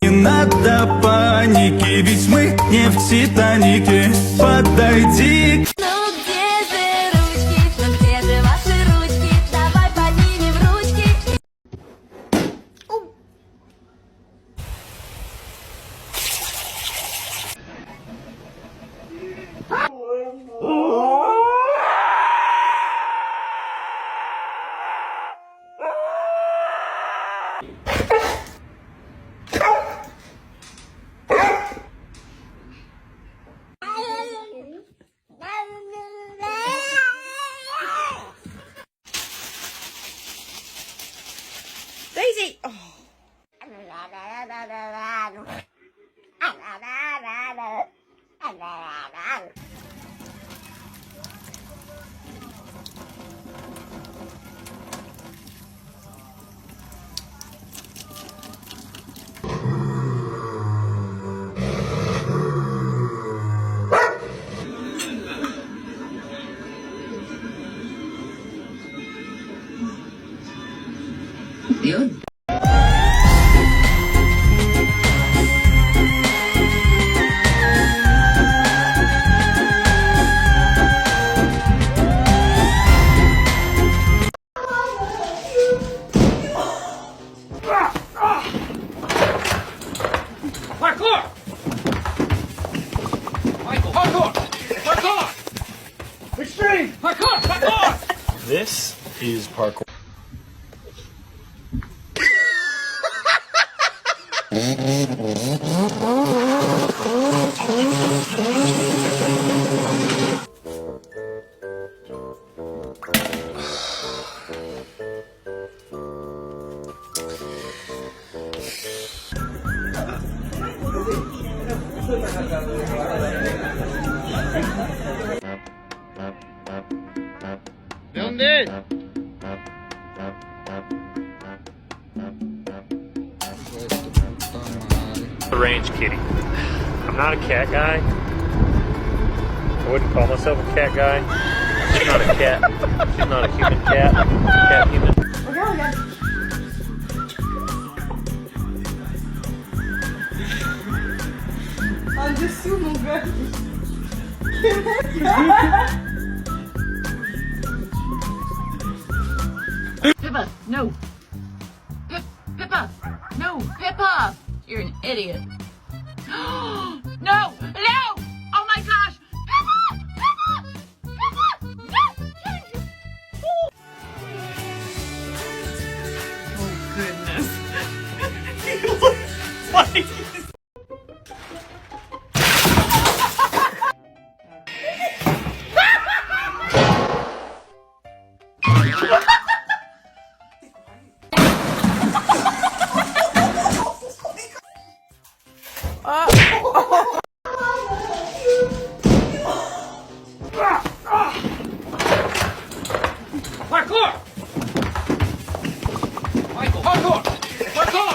Не надо паники, ведь мы не в Титанике. Подойди. Ну где же ручки, ну где же ваши ручки? Давай поднимем ручки. Daisy! Oh. Yun. Parkour! Michael, parkour! Parkour! Extreme! Parkour! Parkour! This is parkour. The range kitty. I'm not a cat guy. I wouldn't call myself a cat guy. She's not a cat. She's not a human cat. Cat human. En dessous, mon gars. Pippa, no. Pippa, no, Pippa. You're an idiot. No, no. Oh my gosh. Pippa, Pippa, no. Oh goodness. You look funny. Parkour! Michael, parkour! Parkour!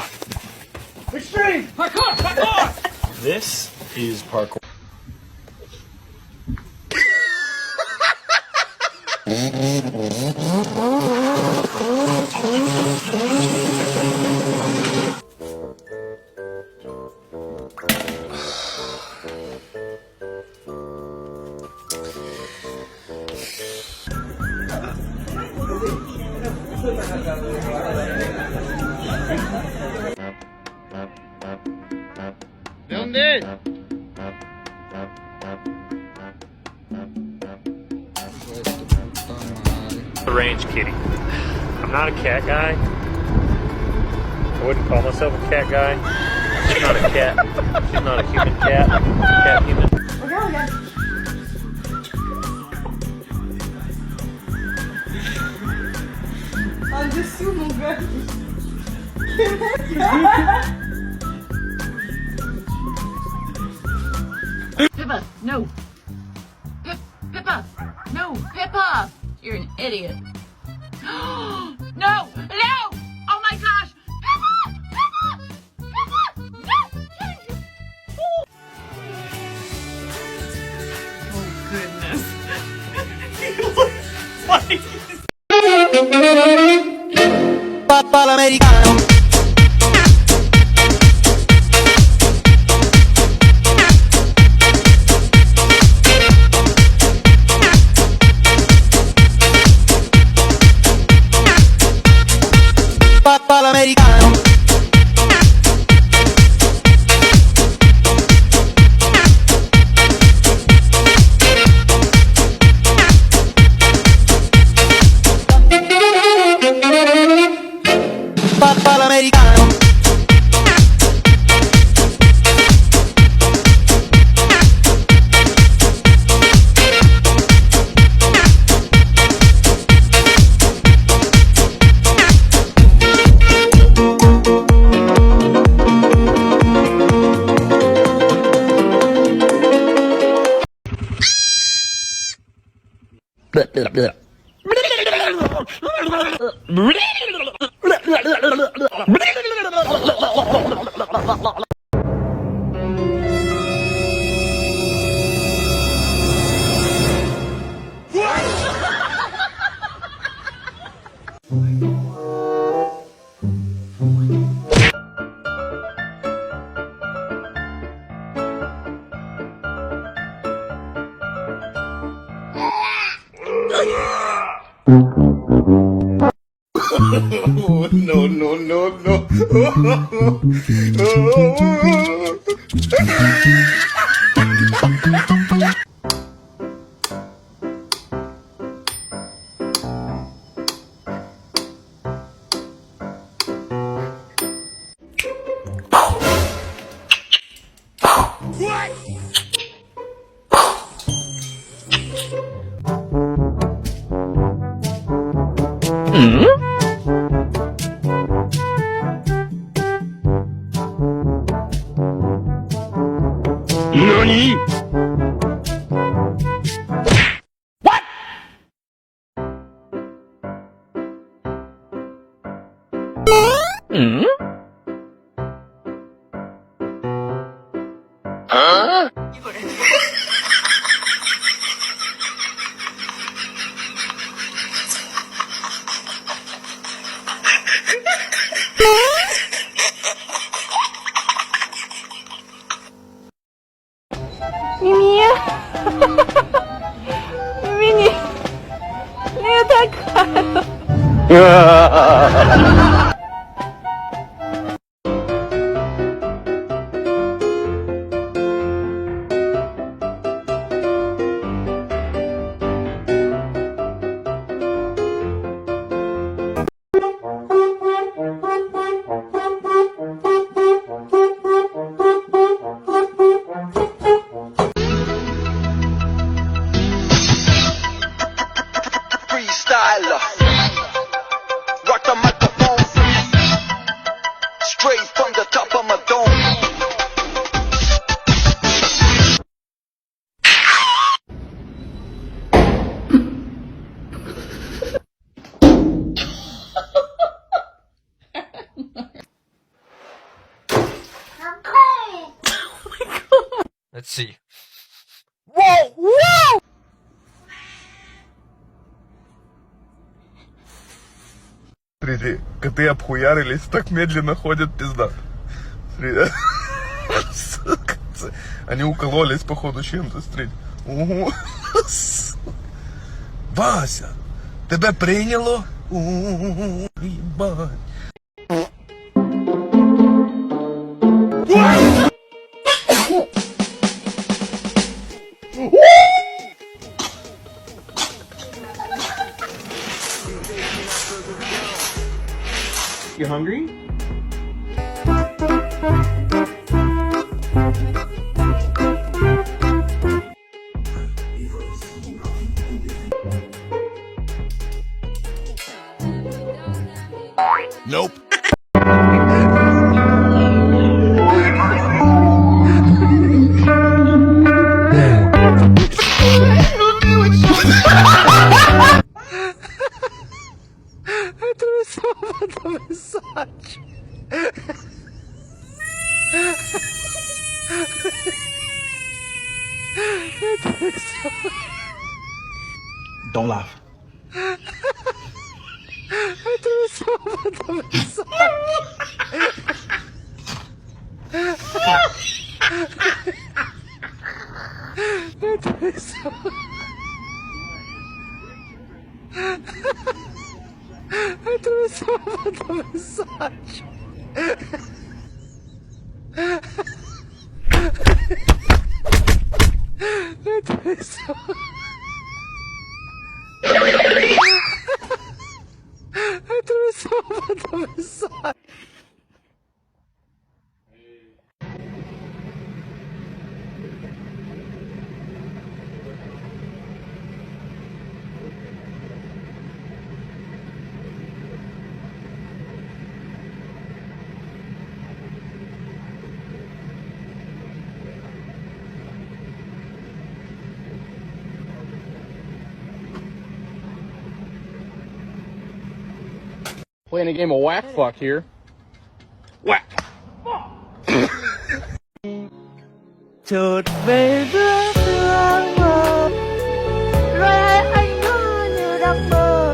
Extreme! Parkour! Parkour! This is parkour. The range kitty. I'm not a cat guy. I wouldn't call myself a cat guy. She's not a cat. She's not a human cat. Cat human. En dessous, mon gars. Pippa, no. Pippa, no, Pippa. You're an idiot. No. Oh my gosh. Pippa, no. Oh goodness. You look funny. Papà l'americano. all'americano. Papà l'americano. Mimi, Mimi, nie tak. Freestyler, rock the microphone, straight from the top of my dome. Let's see. Смотрите, коты обхуярились, так медленно ходят, пизда. Смотри, сука, они укололись, походу, чем-то, смотрите. Угу. Вася, тебе прийняло? Угу, ебать. You hungry? Nope. Don't laugh. massage. Это весело. Это весело, это массаж. Playing a game of whack fuck here. Whack. chợt về giữa sương mờ rồi anh cứ như đang mơ